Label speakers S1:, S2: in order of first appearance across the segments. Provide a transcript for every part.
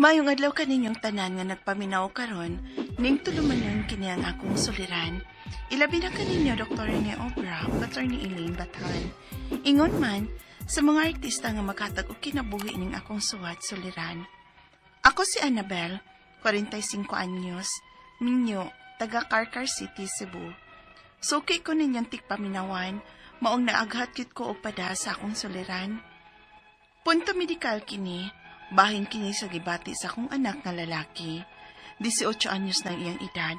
S1: Mayong adlaw kaninyong tanan nga nagpaminaw karon, ning tulumanon kini ang akong suliran. Ilabi na kaninyo Dr. Rene Obra, Attorney Elaine Batan. Ingon man sa mga artista nga makatag og kinabuhi ning akong suwat suliran. Ako si Annabel, 45 anyos, minyo, taga Carcar City, Cebu. Suki ko ninyong tikpaminawan, maong naaghat kit ko og pada sa akong suliran. Punto medikal kini, bahin kini sa gibati sa akong anak nga lalaki. 18 anyos na iyang edad.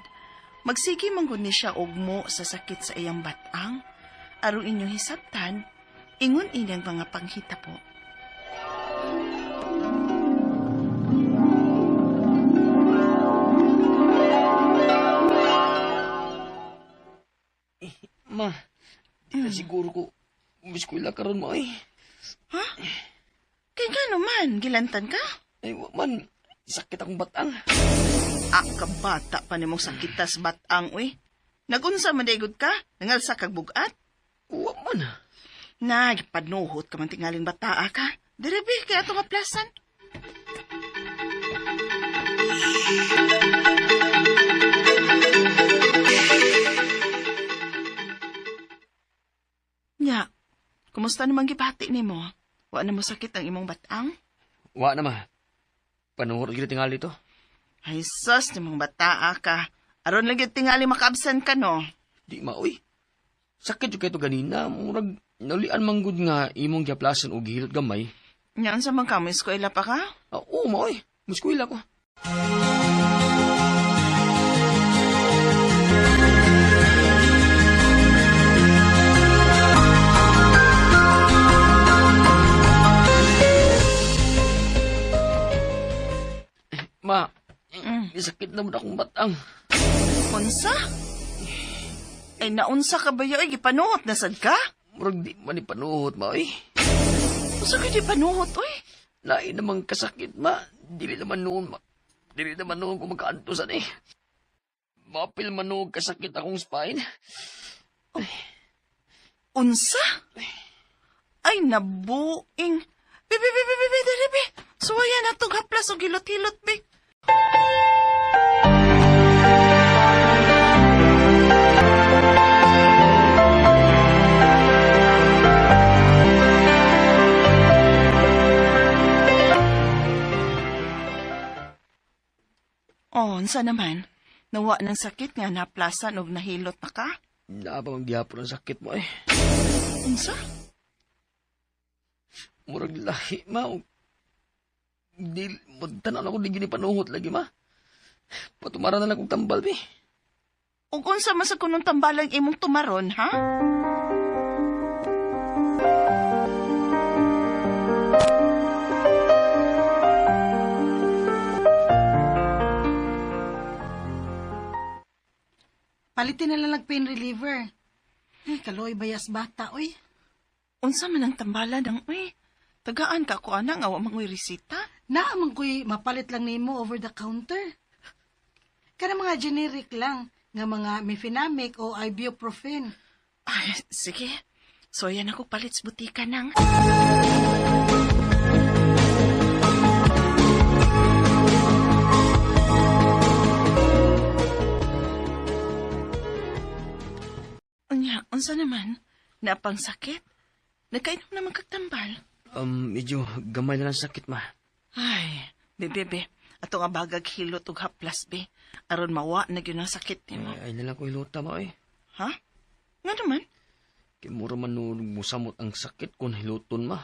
S1: Magsigi manggod ni siya ugmo sa sakit sa iyang batang. Aron inyong hisabtan, ingon inyang mga panghita po.
S2: Ma, di na siguro ko biskwila karon mo eh.
S1: Ha? Kaya gano man, gilantan ka?
S2: Ay, man, sakit akong batang.
S1: Kabata pa nimong sakitas batang, uy. Nagunsa mandaygod ka? Nangalsa kag bugat?
S2: Uwa man.
S1: Nagpanuhot ka man tingaling bataa ka. Direbi, kaya ito nga plasan. Nya, kumusta naman gipati ni mo? Wa na mo sakit ang imong batang?
S2: Wa na ma. Panuhot gila tingali to.
S1: Ay sus, nimong bataa ka. Aron lagi tingali makaabsent ka, no?
S2: Di ma, uy. Sakit yung kayo ganina. Murag, naulian manggod nga imong giaplasan o gihilot gamay.
S1: Nyaan sa mga kamo, eskwela pa ka?
S2: Oo, ma, uy. Muskwila ko. Ma, sakit na mo na akong batang.
S1: Unsa? Ay, naunsa ka ba yun? Gipanuhot na sad ka?
S2: Murag di man ipanuhot, ma, uy.
S1: Unsa ka di panuhot, uy?
S2: Lain namang kasakit, ma. Dili naman noon, ma. Dili naman noon kung magkaantosan eh. Mapil man noon kasakit akong spine.
S1: Unsa? Ay, nabuing. Bibi. Suwaya na itong haplas o gilot-hilot, bi. Unsa naman? Nawa ng sakit nga naplasan o nahilot na ka?
S2: Naabang gihapon ang sakit mo eh.
S1: Unsa?
S2: Murag lahi, ma. Di, magtanan ako di ginipanuhot lagi, ma. Patumara na lang kong tambal, bi.
S1: Ug unsa man sa kunong tambalang imong tumaron, ha?
S3: Palitin na lang pain reliever. Ay, kaloy bayas bata, oy.
S1: Unsa man ang tambalan ng uy? Tagaan ka ko ana nga wa mangoy resita?
S3: Naamang ko'y mapalit lang nimo over the counter. Kana mga generic lang, nga mga mefenamic o ibuprofen.
S1: Ay, sige. So yan ako palit sa butika nang. Unsa naman? Napang sakit? Nagkainom naman kagtambal?
S2: Medyo gamay na lang sakit, ma.
S1: Ay, bebe. Ato nga bagag hilot ug haplas, be. Aron mawa na gyud ang sakit nimo.
S2: Ay na lang ko hilota, ma, eh.
S1: Ha? Nga naman?
S2: Kaya mura man nun musamot ang sakit kung hiluton, ma.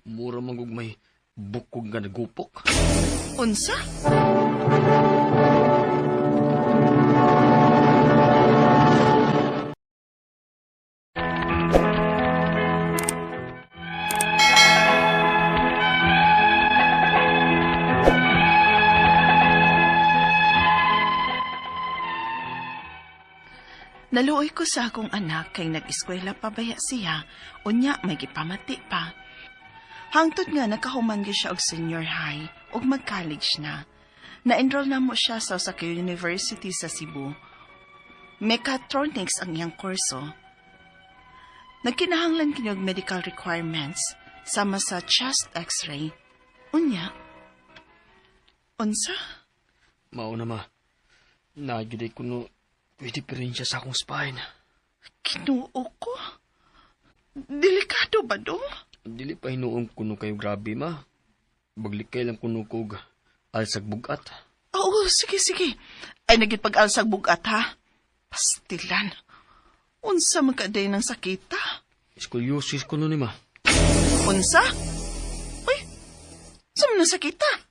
S2: Mura man kung may bukog nga nagupok.
S1: Unsa? Naluoy ko sa akong anak kay nag-eskwela pa baya siya, unya may gipamati pa. Hangtod nga nakahumanggi siya og senior high ug mag-college na. Na-enroll na mo siya sa Osaka University sa Cebu. Mechatronics ang iyang kurso. Nagkinahanglan kini og medical requirements sama sa chest x-ray. Unya, Unsa?
S2: Mao na ma. Nagyuday ko no, pwede pa rin siya sa akong spine.
S1: Kinuo ko? Delikado ba dong?
S2: Dili pa hinuong kuno kayo grabe ma. Baglikay lang kuno kog alsag bugat.
S1: Oo, sige. Ay, nagit pag-alsag bugat, ha? Pastilan. Unsa magkaday ng sakita?
S2: Scoliosis kuno ni ma.
S1: Unsa? Uy, saan mo nasakita?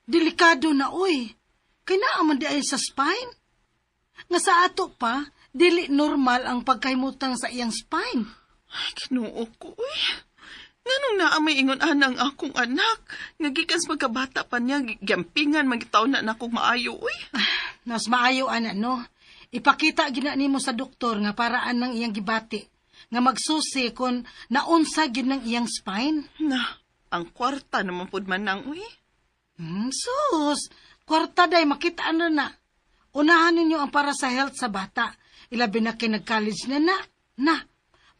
S3: Delikado na, uy. Kaya naaman di ay sa spine. Nga sa ato pa, dili normal ang pagkaimutang sa iyang spine.
S1: Ay, kinuo ko, uy. Nganong naamay ingon anang akong anak. Ngagikas magkabata pa niya, gampingan, magitaw na akong maayo, uy.
S3: Mas maayo, ana, no? Ipakita gina nimo sa doktor nga paraan ng iyang gibati. Nga magsusi kung naunsa gyud ng iyang spine.
S1: Na, ang kwarta naman pud man nang, uy.
S3: Sus, kwarta day, makita na. Unahan ninyo ang para sa health sa bata. Ilabi na kay nag-college na.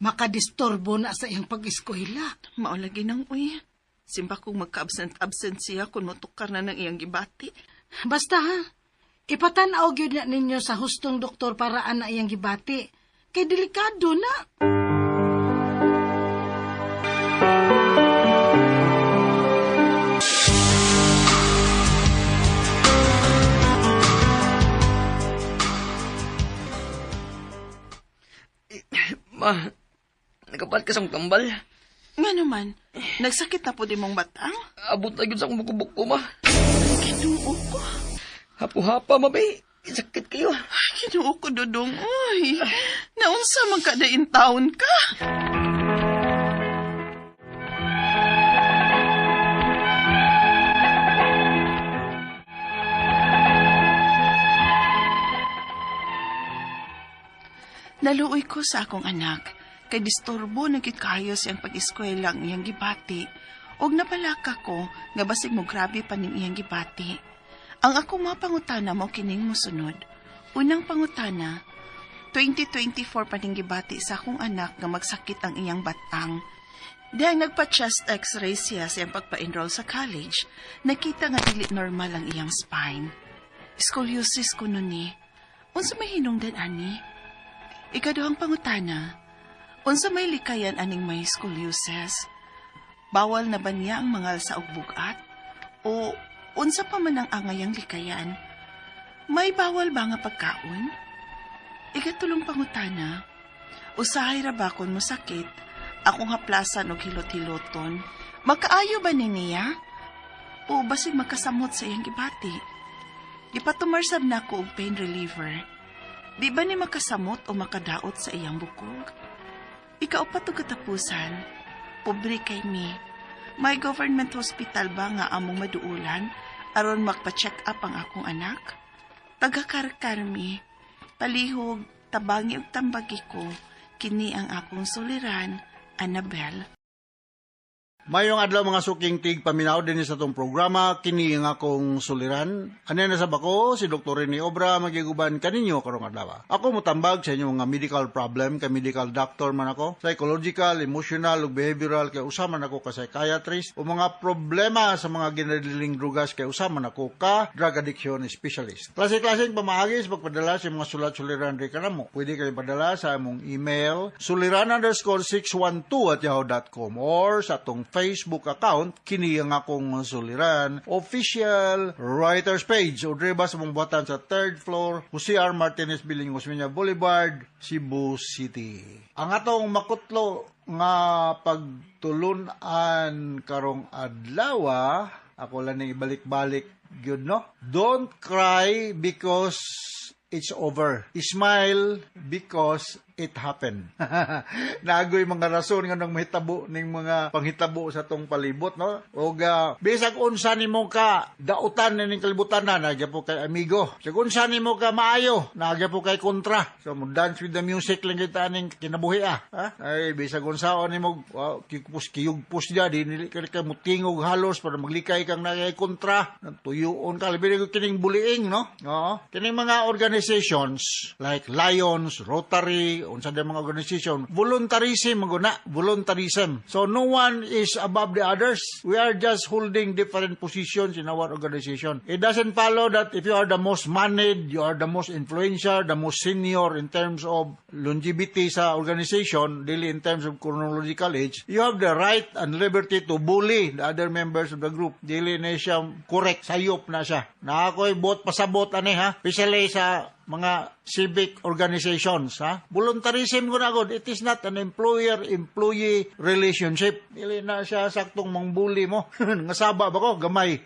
S3: Makadistorbo na sa iyang pag-eskwela.
S1: Maulagi nang, uy. Simba kong magka-absent siya kung matukar na ng iyang gibati.
S3: Basta ha, ipatanaw gyud na ninyo sa hustong doktor paraan na iyang gibati. Kay delikado na.
S2: Ma, nakapat ka sa akong kambal.
S1: Nga naman, nagsakit na po di mong batang?
S2: Abot na yun sa akong buko-buko ma.
S1: Kinuo ko.
S2: Hapo-hapa ma bay. Sakit kayo.
S1: Kinuo ko, Dodong. Uy, naunsa magkadain taon ka? Naluoy ko sa akong anak, kay disturbo nagit kayo siyang pag-eskwela ang iyang gibati, og napalaka ko nga basig mo grabe pa ning iyang gibati. Ang akong mga pangutana mo kining mosunod. Unang pangutana, 2024 pa ning gibati sa akong anak nga magsakit ang iyang batang. Dahil nagpa-chest x-ray siya siyang pagpa-enroll sa college, nakita nga dili normal ang iyang spine. Scoliosis ko nun ni. Unsa may hinungdan ani? Ikaduhang pangutana, unsa may likayan aning may scoliosis? Bawal na ba niya ang mangal sa ugbugat? O unsa pa man ang angayang likayan? May bawal ba nga pagkaon? Ikatulong pangutana, usahay ra ba kon mo sakit, akong haplasan og hilot-hiloton, makaayo ba ni niya? O basig makasamot sa iyang gibati? Ipatumarsab na ko og pain reliever. Di ba ni makasamot o makadaot sa iyang bukog? Ikaupat o katapusan, pobre kay mi. May government hospital ba nga among maduulan aron magpa-check up ang akong anak? Taga-karkar mi, palihog, tabangi ug tambagi ko, kini ang akong suliran, Annabel.
S4: Mayong adlaw mga suking tig paminaw din sa tong programa kini nga akong suliran. Ano na sa bako si Dr. Rene Obra magiguban kaninyo karong adlaw. Ako motambag sa inyo mga medical problem kay medical doctor man ako, psychological, emotional ug behavioral kay usa man ako ka psychiatrist o mga problema sa mga ginadiling drugas kay usa man ako ka drug addiction specialist. Klase-klaseng pamaagi sa pagpadala sa mga sulat-suliran ri kanamo. Pwede kayo padala sa among email suliran_612@yahoo.com or sa atong Facebook account, kini ang akong suliran, official writers page, o driba sa mong buhatan sa 3rd floor, Jose R. Martinez Building, Osmeña Boulevard, Cebu City. Ang atong makutlo nga pagtulunan karong adlaw, ako lang nang ibalik-balik, good no? Don't cry because it's over. Smile because it happened. Nagoy mga rason nga nang mahitabo ning mga panghitabo sa tong palibot, no? O bisag unsa nimo ka dautan ning kalibutan na nagya po kay amigo. Bisag unsa nimo ka maayo, nagya po kay kontra. So mo dance with the music lang kita ning kinabuhi ha? Ay bisag unsaon nimo kiyugpus dia dinili ka mutingog halos para maglikay kang nagyay kontra. Tuyoon ka labi kining bullying, no? Oo. Kining mga organizations like Lions, Rotary, unsa din mga organization, voluntarism maguna, voluntarism. So no one is above the others. We are just holding different positions in our organization. It doesn't follow that if you are the most moneyed, you are the most influential, the most senior in terms of longevity sa organization, dili in terms of chronological age, you have the right and liberty to bully the other members of the group. Dili na siya correct, sayop na siya. Na ako'y bot pasabot ani ha, especially sa mga civic organizations, ha? Voluntarism ko na good. It is not an employer-employee relationship. Dili na siya saktong mangbuli mo. Ngasaba ba ko? Gamay.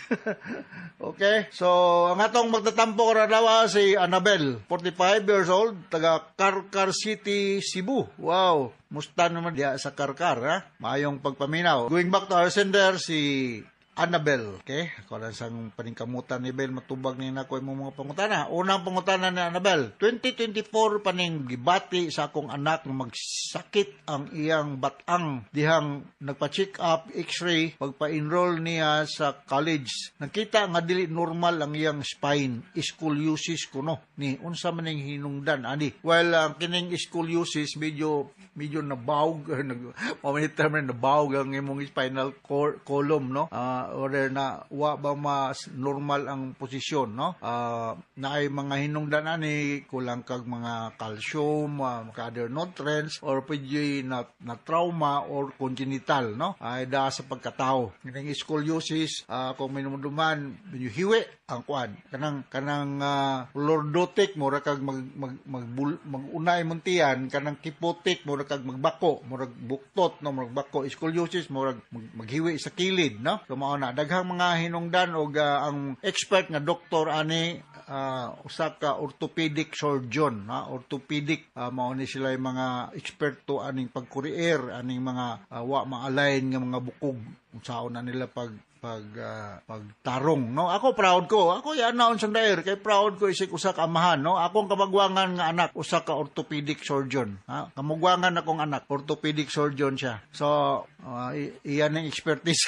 S4: Okay? So, ang atong magtatampo ko na daw si Annabel, 45 years old, taga Karkar City, Cebu. Wow! Musta naman diya sa Karkar, ha? Maayong pagpaminaw. Going back to our sender, si Annabel, okay? Ako lang sang paningkamutan ni Bel, matubag ni na ko yung mga pangutana. Unang pangutana ni Annabel, 2024 paning gibati sa akong anak na magsakit ang iyang batang. Dihang nagpa-check up, x-ray, pagpa-enroll niya sa college. Nakita nga dili normal ang iyang spine, scoliosis kuno. Ni, unsa man yung hinungdan, ani? Well, kining scoliosis, medyo nabawg, mamanitar man nabawg ang imong spinal column, no? Or na wa ba mas normal ang posisyon, no? Na ay mga hinungdan ani kulang kag mga calcium, mga other nutrients, or pwede na trauma or congenital, no? Ay da sa pagkatao. Kining scoliosis, kung minumuduman, hiwi ang kuan. Kanang lordotic mo ra kag magunay muntian, kanang kipotic mo ra kag magbako, mo ra buktot, no, magbako. Scoliosis mo ra maghiwi sa kilid, no? So na daghang mga hinungdan og ang expert nga doktor ani usa ka orthopedic surgeon, ha? Orthopedic, mao ni sila yung mga eksperto aning pagkurier, aning mga wa ma-align nga mga bukog unsaon na nila pagtarong, no? Ako proud ko. Ako yan naon sa daer kay proud ko isig usa ka amahan, no? Akong kamagwangan nga anak usa ka orthopedic surgeon, ha? Kamagwangan akong anak orthopedic surgeon siya. So iyan ang expertise.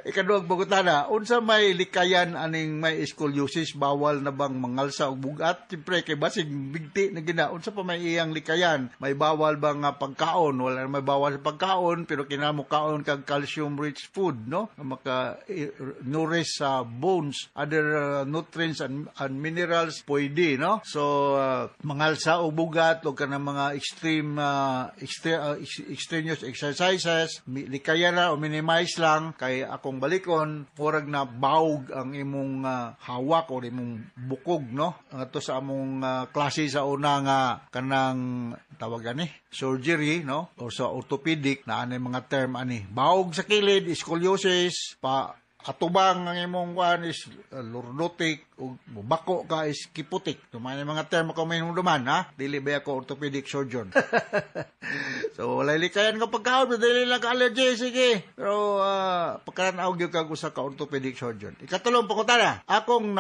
S4: Ikaduhang pagutana, unsa may likayan aning may scoliosis, bawal na bang mangalsa og bugat? Siyempre kay basig bigti na gina, unsa pa may iyang likayan? May bawal bang pagkaon? Wala may bawal sa pagkaon, pero kinahanglan kaon kag calcium rich food, no? Maka nourish sa bones, other nutrients and minerals pwede, no? So mangalsa og bugat o kanang mga extraneous exercises, likayan na o minimize lang. Kay akong balikon, murag na bawg ang imong hawak o imong bukog, no? Ato sa among klase sa una nga kanang tawag ani surgery, no? O sa orthopedic na anay mga term ani. Bawg sa kilid, scoliosis, atubang ang imong kuan is lordotic o bako ka is kiputik. Tumay mga term ko may duman, ha? Dili ba ako orthopedic surgeon. So wala likayan nga pagkaon, dili lang ka allergy, sige. Pero pagkanaog gyud kag usa ka orthopedic surgeon. Ikatulong pangutana, akong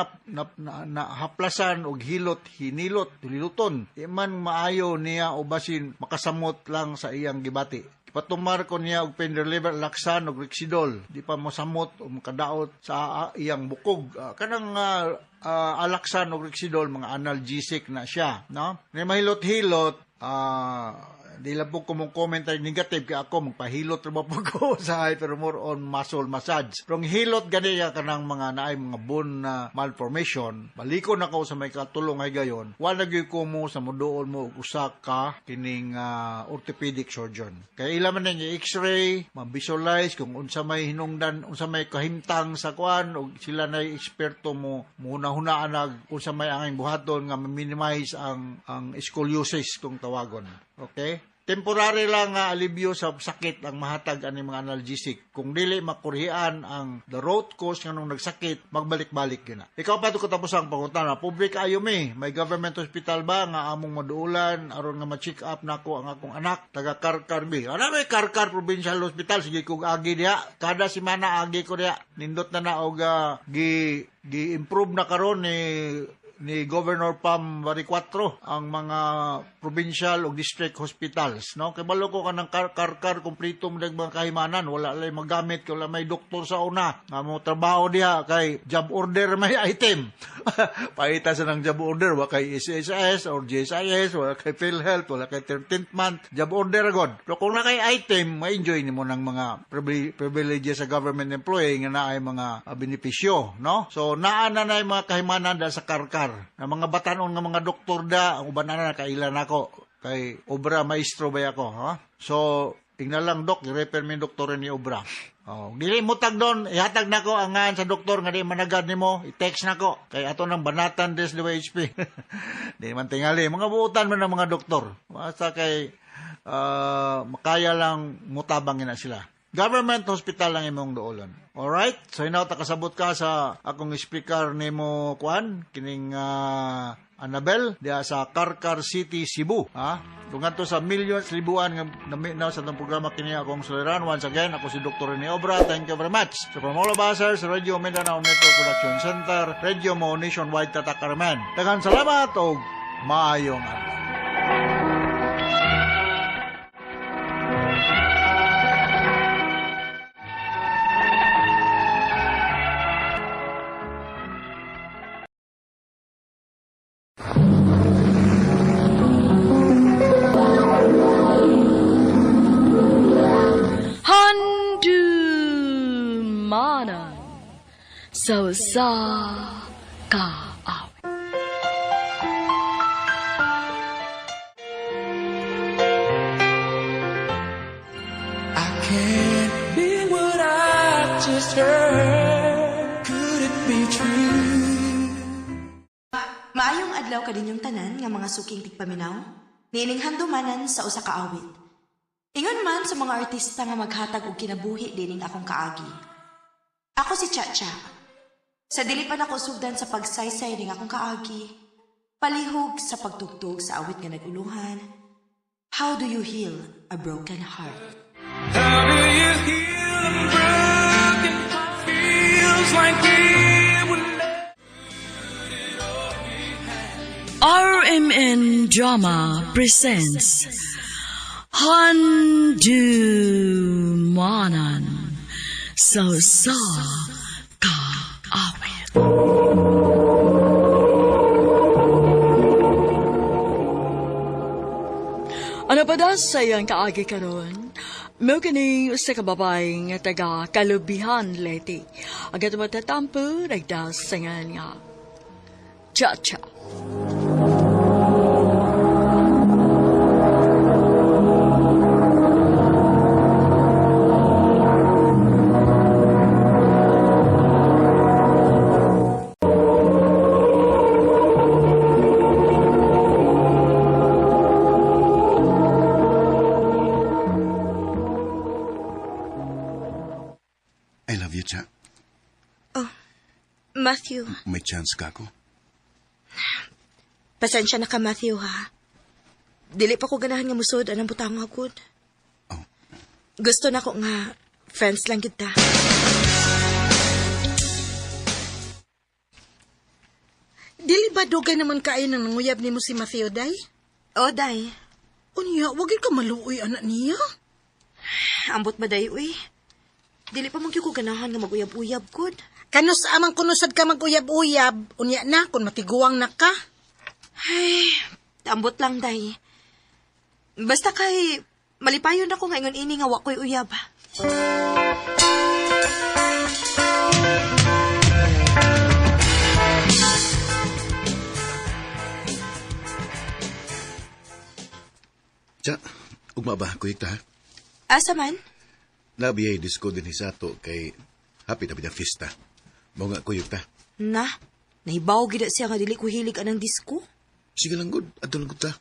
S4: nahaplasan og hinilot, tuliluton. Iman maayo niya o basin makasamot lang sa iyang gibati. Patumar ko niya og Penderleber, Laksan og Rexidol. Di pa masamot o makadaot sa iyang bukog. Kanang Alaksan og Rexidol, mga analgesic na siya, no? May mahilot-hilot, di lang po comment ay negative kaya ako magpahilot ra ba po ko sa pero more on muscle massage. Pero hilot gani ka kanang mga naay mga bone malformation, baliko na ko sa may katulong ay gayon. Wala gyud ko mo sa muduol mo usa ka kining orthopedic surgeon. Kaya ila man ni x-ray, ma-visualize kung unsa may hinungdan, unsa may kahimtang sa kuan o sila na eksperto mo hunahunaan nag unsa may angay buhaton nga ma-minimize ang scoliosis kung tawagon. Okay? temporary lang nga alibyo sa sakit ang mahatag ani mga analgesic. Kung dili makurhian ang the root cause nga nung nagsakit, magbalik-balik yun na. Ikaw pa ito katapos ang pangutana, public ayo may government hospital ba nga among maduulan aron nga ma-check up nako ang akong anak taga Karkar B. Ano may Karkar Provincial Hospital, sige kong agi diha, kada semana agi ko diha, nindot na og gi-improve na karon ni Governor Pam Baricuatro ang mga provincial o district hospitals, no? Kay balo ko kanang karkar kompleto mo mga kahimanan, wala lay magamit, wala may doktor sa una, nga mo trabaho diha kay job order may item. Paita sa ng job order, wala kay SSS or GSIS, wala kay PhilHealth, wala kay 13th month, job order agad. Pero kung na kay item, ma-enjoy nimo ng mga privileges sa government employee nga naay mga benepisyo, no? So naa na mga kahimanan da sa karkar na mga batanon nga mga doktor da ang uban na kailan ako kay obra maestro ba ako, ha? So tingnan lang dok, i-refer mi doktor ni obra. Oh, dili mo tag doon, ihatag nako ang ngan sa doktor nga di managad nimo, i-text nako kay ato nang banatan des DWHP. Di man tingali mga buutan man ng mga doktor. Basta kay makaya lang mutabang na sila. Government hospital lang imong doolon. Alright? So inaw takasabot ka sa akong speaker nimo kuan kining Annabel diya sa Karkar City, Cebu, ha? Dungan to sa millions, libuan nga naminaw sa itong programa kini akong suliran. Once again, ako si Dr. Rene Obra. Thank you very much. So from all of us, sa Radio Mindanao Network Production Center, Radio Mo Nationwide Tatakaraman. Daghang salamat o maayong adlaw.
S5: Handumanan so sa kaaw.
S6: I can't be what I just heard. Could it be true?
S7: Maayong adlaw kaninyong tanan nga mga suking tigpaminaw, niining handumanan sa usa ka awit. Ingon man sa mga artista nga maghatag og kinabuhi dining akong kaagi. Ako si Chacha. Sa dili pa nako sugdan sa pagsaysay ning akong kaagi, palihog sa pagtugtog sa awit nga naguluhan. How do you heal a broken heart?
S6: How do you heal a broken heart? Feels like we were
S5: RMN Drama presents Handumanan so sa kaawit. Ano pa daw sa iyang kaagi karon? Mo kini sa kababay nga taga Kalubihan Leyte. Agad matatampo nagdas sa nga Chacha.
S8: I love you, Cha.
S7: Matthew,
S8: May chance ka ako.
S7: pasensya na ka Matthew ha. Dili pa ko ganahan nga musod anang butang agud.
S8: Oh.
S7: Gusto na ko nga friends lang kita.
S3: Dili ba dugay naman kayo nang nanguyab nimo si Matthew, day?
S7: O day,
S3: Unya, wag ka maluoy anak niya.
S7: ambot ba day uy? Dili pa man gyud ko ganahan nga maguyab-uyab gud.
S3: Kanus amang kunusad ka mag-uyab-uyab, unya na kung matiguang na ka.
S7: Ay, ambot lang day. Basta kay malipayon ako nga ingon ini nga wa ko'y uyab.
S8: Cha, ugma ba? Kuyik ta, ha?
S7: Asa man?
S8: Labi ay disco din hisato kay happy na fiesta. Mao nga kuyik ta.
S7: Na, nahibaw gid siya nga dili ko hilig anang disco.
S8: Sige lang good, adto lang gud ta.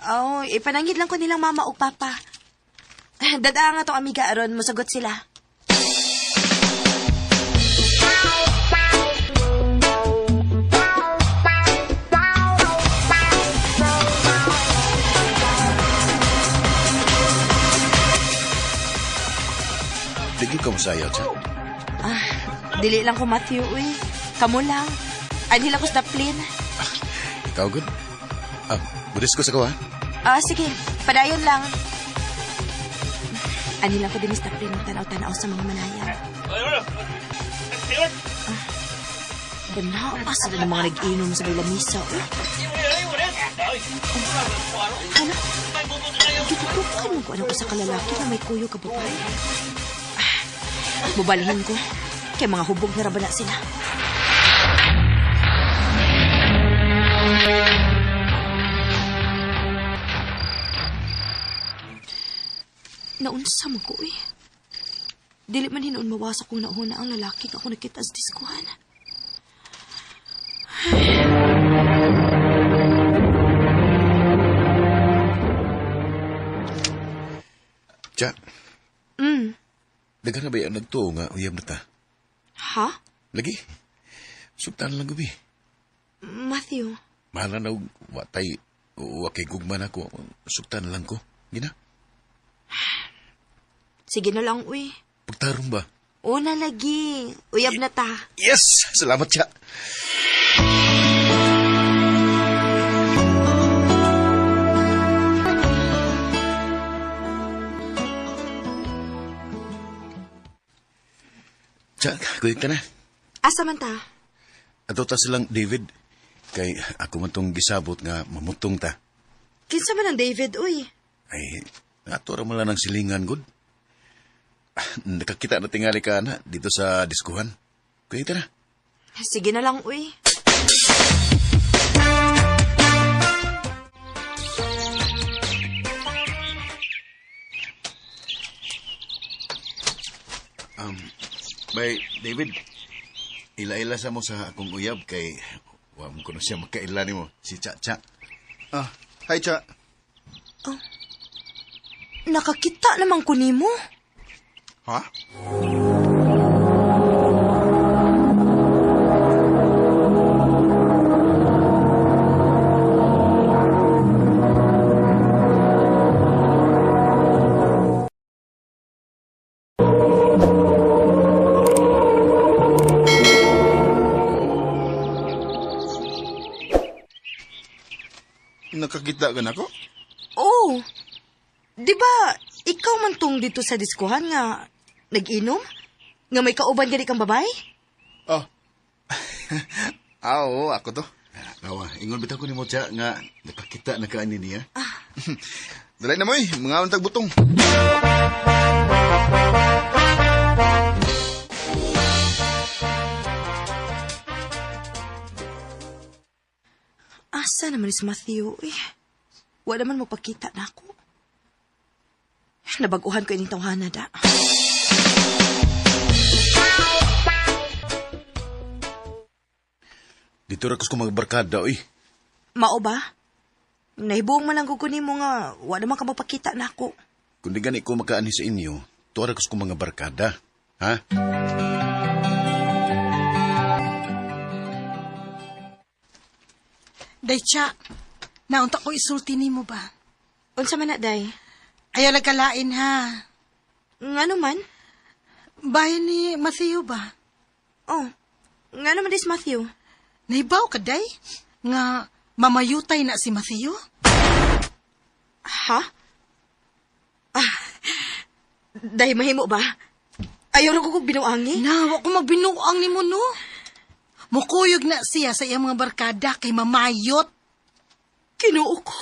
S7: Oh, ipanangid lang ko nilang mama o papa. Dadaa nga tong amiga aron mosagot sila.
S8: Dili ka masaya, Cha.
S7: Dili lang ko Matthew, uy. Kamu lang. Anhil ako sa daplin.
S8: Ikaw, good? Budis ko sa kawa.
S7: Sige. Padayon lang. Anhil lang ko din sa daplin tanaw-tanaw sa mga manayan. Banaas na ng mga nag-inom sa may lamisa, uy. Ano? Gitutukan mo ko ano ko sa kalalaki na may kuyo ka babae. Bubalihin ko. Kaya mga hubog na rabala sila. Naunsa mo ko eh. Dili man hinoon mawasak kung nauna ang lalaki ka kung nakita sa diskuhan.
S8: Cha, dagan na ba yan nagtuo nga uyab na ta?
S7: Ha?
S8: Lagi. Subtan lang gabi.
S7: Matthew,
S8: Mahala na og watay wakay gugman ako. Subtan lang ko. Gina?
S7: sige na lang, uy.
S8: Pagtarong ba?
S7: Una lagi. Uyab na ta.
S8: Yes! Salamat, Cha. Cha, kuyog ka na.
S7: Asa man ta?
S8: Ato ta silang David. Kay ako man tong gisabot nga mamutong ta.
S7: Kinsa man ang David, uy.
S8: Ay, ato ra man lang ng silingan, good. Nakakita na tingali ka na dito sa diskuhan. Kuyog ka na.
S7: Sige na lang, uy.
S8: Bay, David, ila-ila sa mo sa akong uyab kay wam ko na siya makaila ni mo, si Cha-Cha.
S4: Hi, Cha.
S7: Nakakita naman ko nimo.
S4: Ha? Nakakita ka na ko?
S7: Oh. Di ba, ikaw man tong dito sa diskuhan nga nag-inom? Nga may kauban gani kang babae?
S4: Oh. Oo, ako to.
S8: Awa, ingon bitaw ko ni mo, Cha, nga nakakita na ka niya.
S4: Dalay na mo mga untag butong.
S7: Asa naman si Matthew, eh. Wala naman magpakita na ako. Nabaguhan ko ining tawhana da.
S8: Dito ra ko magbarkada, oy.
S7: Mao ba? Nahibuong man lang kukunin mo nga, wala naman ka magpakita na ako.
S8: Kung di gani ko makaani sa inyo, tuwa ra ko mga barkada. Ha?
S3: Day, Cha, naunta ko isulti ni mo ba?
S7: Unsa man na, day?
S3: Ayaw nagkalain, ha?
S7: Ngano man?
S3: Bahay ni Matthew ba?
S7: Oh, ngano man dis Matthew?
S3: Nahibaw ka, Day? Nga mamayutay na si Matthew?
S7: Ha? Day, mahimo ba? Ayaw na ko binuangi?
S3: Nawa ko magbinuang ni mo, no? Mukuyog na siya sa iyang mga barkada kay mamayot.
S7: Kinuo ko.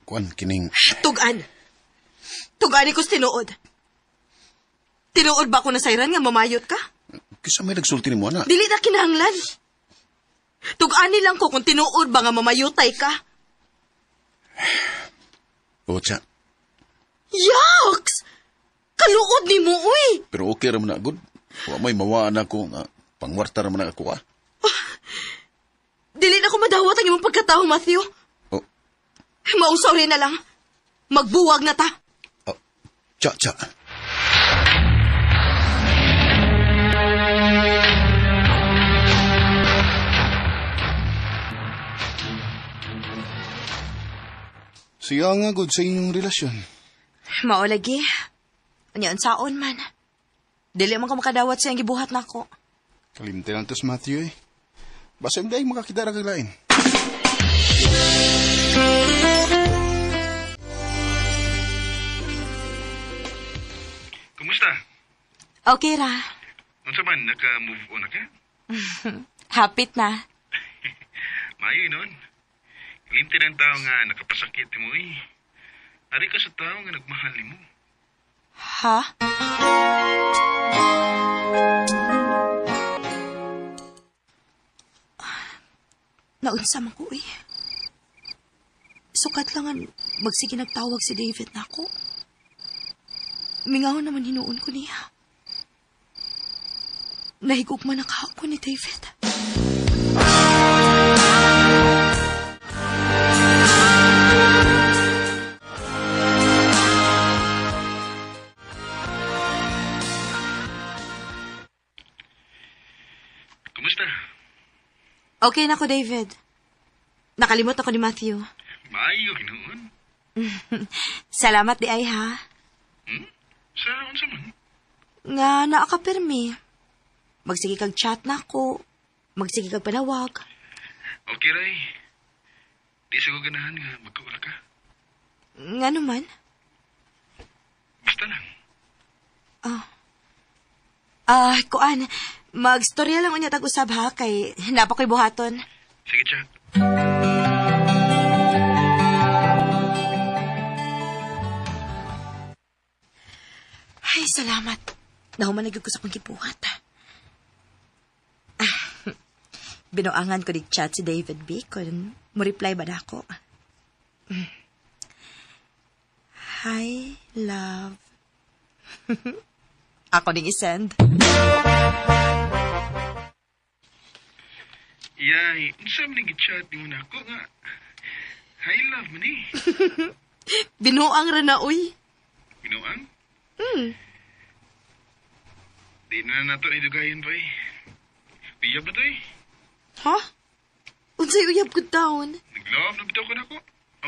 S8: Kuan kining...
S7: Tugan. Tugani ko tinuod. Tinuod ba ako na sayran nga mamayot ka?
S8: Kisa may nagsulti ni mo, ana?
S7: Dili na kinahanglan. Tugani lang ko kung tinuod ba nga mamayutay ka.
S8: O, Cha.
S7: Yaks! Kaluod ni mo, uy!
S8: Pero okay ra man na, good. Wa may mawaan ako nga pangwarta naman ako ah.
S7: Dili na ko madawat ang imong pagkatao, Matthew.
S8: Oh,
S7: Maong sorry na lang. Magbuwag na ta.
S8: oh, Cha. Siya nga good sa inyong relasyon.
S7: Mao lagi. Unya unsaon man. Dili man ko makadawat sa iyang gibuhat nako.
S8: Kalimti lang tos Matthew eh. Basta hindi ay makakita ra kag lain.
S9: Kumusta?
S7: Okay ra.
S9: Unsa man, naka-move on na ka?
S7: Hapit na.
S9: Maayo noon. Kalimti ng tao nga nakapasakit mo eh. Ari ka sa tao nga nagmahal mo.
S7: Ha? Naunsa man ko eh. Sukat lang ang magsige nagtawag si David na ako. Mingaw naman hinuon ko niya. Nahigog man ako ni David.
S9: Kumusta?
S7: Okay na ako, David. Nakalimot ako ni Matthew.
S9: Maayo, hinuon.
S7: Salamat di ay ha.
S9: Sa unsa man?
S7: Nga naakapirmi. Magsige kag chat na ako. Magsige kag panawag.
S9: Okay, Ray. Di sa ko ganahan nga magkaula ka.
S7: Nga naman.
S9: Basta lang.
S7: Kuan. Magstorya lang unya tag-usab ha. Kay napa ko'y buhaton.
S9: Sige, chat.
S7: Ay, salamat. Nahuman ko sa kong gibuhat. Binuangan ko di chat si David B. Kung mo reply ba na ako. Hi, love. Ako ding isend.
S9: Yay, unsa man yung chat mo na ako nga. Hi, love man eh.
S7: Binuang ra na, uy.
S9: Binuang? Di na nato na idugayan pa eh. Uyab na to eh.
S7: Ha? Unsay uyab ko taon?
S9: Nag-love na bitaw ko na ako.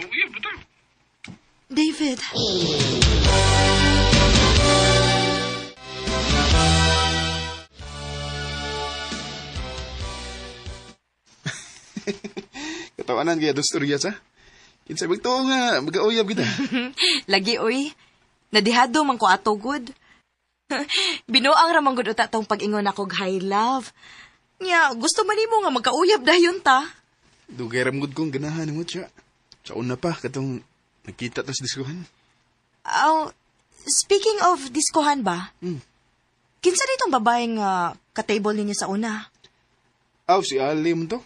S9: Uyab na to.
S7: David.
S8: Katawanan kaya dos storya sa. Kinsa bigto nga mag-auyab kita.
S7: Lagi, uy. Nadihado man ko ato, good. Binuang ramang good uta tong pag-ingon ako high love. Nya, gusto man nimo nga magkauyab dayon ta.
S8: Dugay ram gud kong ganahan mo siya. Sa una pa katong nakita tas diskuhan.
S7: Speaking of diskohan ba? Kinsa ditong babaeng ka-table ninyo sa una?
S8: Aw si Alim to.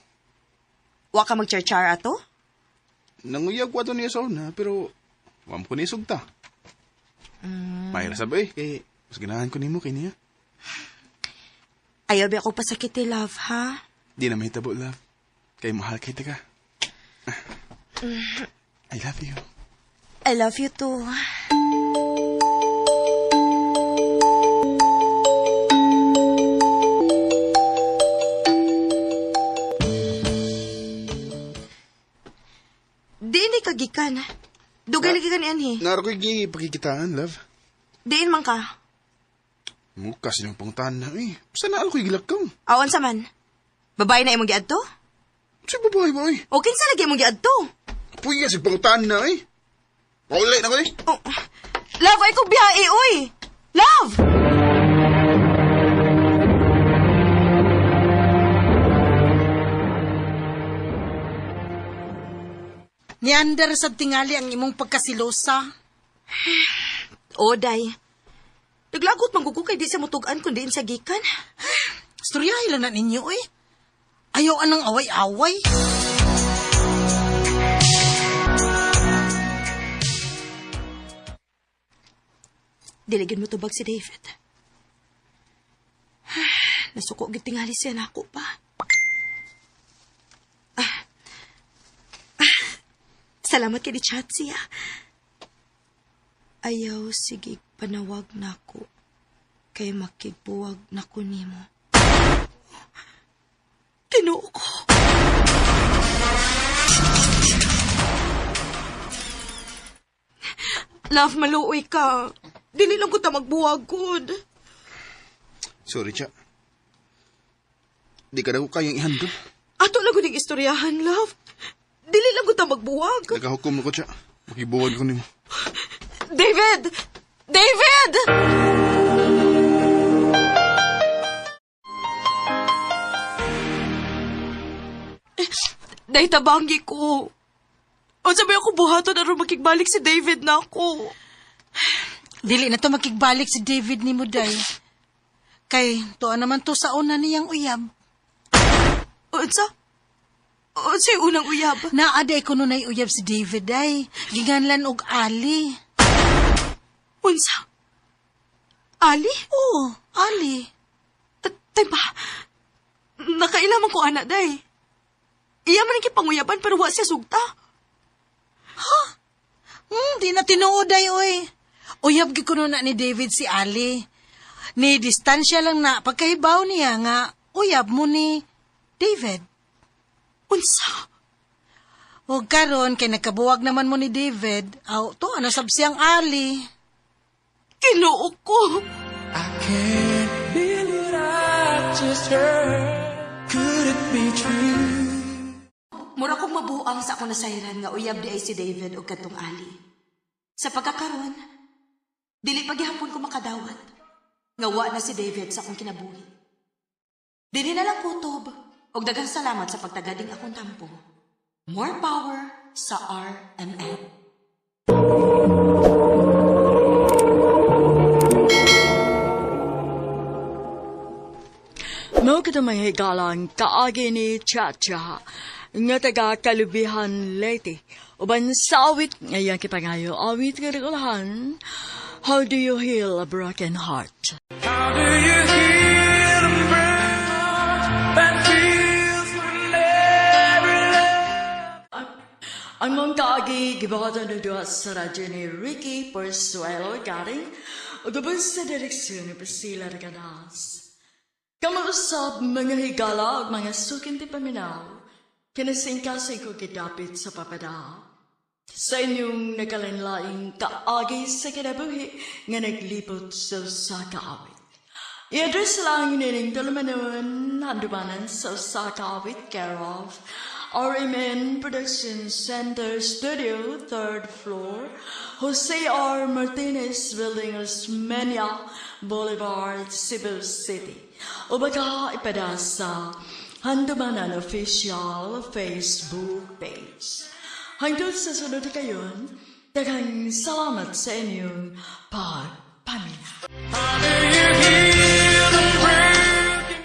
S7: Wa ka mag-char-char ato?
S8: Nanguyag ko ato niya sa una pero wam ko nisog ta. Mahirap sabay kay mas ganahan ko nimo kay niya.
S7: Ayaw ba ako pasakit love, ha?
S8: Di na mahitabo love. Kay mahal kay ka. I love you.
S7: I love you too. Diin ni kagikan. Dugay lagi ka ni Anhi.
S8: Naro ko pakikitaan love.
S7: Diin man ka.
S8: Mukas yung pangtahan na eh. Basta na ako igilakaw.
S7: Awan sa man. Babae na imong giadto?
S8: Si babae ba eh?
S7: O kinsa lagi imong giadto?
S8: Puy si pangtahan na eh. Maulay na ko eh.
S7: Oh, love, ay ko biyahe, uy! Love!
S3: Niander sa tingali ang imong pagkasilosa.
S7: Oday. Naglagot manggugo kay di sa mutugan kundi sa gikan.
S3: Storyahin lang na ninyo eh. Ayaw anang away-away.
S7: Diligin mo tubag si David. Nasuko gitingali siya na ako pa. Salamat kay di chat siya. Ayaw, sige, panawag na ako. Kay makigbuwag na ko nimo. Tinuo ko. Love, maluoy ka. Dili lang ko ta magbuwag, good.
S8: Sorry, Cha. Di ka daw kayang ihandol.
S7: Ato lang ko ning istoryahan, love. Dili lang ko ta magbuwag.
S8: Nakahukom ako, Cha. Makibuwag ko nimo.
S7: David! David! Day tabangi ko. O sabi ako buhaton na rin makigbalik si David na ako.
S3: Dili na to makigbalik si David ni Muday. Kay, tuwa naman to sa una niyang uyab.
S7: Unsa? Unsa yung unang uyab?
S3: Naaday ko nun ay uyab si David ay. Ginganlan og Ali.
S7: Unsa? Ali?
S3: Oo, Ali.
S7: Tay ba? Nakailaman ko anak, day. Iya man ang panguyaban pero wa siya sugta.
S3: Di na tinuod ay, oy. Uyab gi kuno na ni David si Ali. Ni distansya lang na pagkahibaw niya nga uyab mo ni David.
S7: Unsa?
S3: O karon kay nagkabuwag naman mo ni David, aw to ano sab siyang Ali.
S7: Kinuo ko.
S6: I can't feel what I just heard. Could it be true?
S7: Mura kong mabuang sa akong nasayran nga uyab di ay si David o katong Ali. Sa pagkakaroon, dili paghihapon ko makadawat. Nga wa na si David sa akong kinabuhi. Dili na lang kutob og daghang salamat sa pagtagading akong tampo. More power sa RMN.
S5: Mo kita may higalang kaagi ni Chacha nga taga Kalubihan Leyte. Uban sa awit ngayon kipangayo awit nga regulahan. How do you heal a broken heart?
S6: How do you heal a broken heart that feels when every love?
S5: Ang mong kaagi gibato na doon sa radyo ni Ricky Porzuelo galing o gabang sa direksyon ni Priscilla Regadas. Kamuusap mga higala at mga sukin ti paminaw, kinasingkasing ko kidapit sa papada. Sa inyong nakalinlaing kaagi sa kinabuhi nga naglipot sa kaawit. I-address lang nining tulumanon handumanan sa kaawit care of RMN Production Center Studio, 3rd floor, Jose R. Martinez Building, Osmeña Boulevard, Cebu City. O baka ipada sa Handumanan Official Facebook page. Hanggang sa sunod kayon, daghang salamat sa inyong pagpamilya.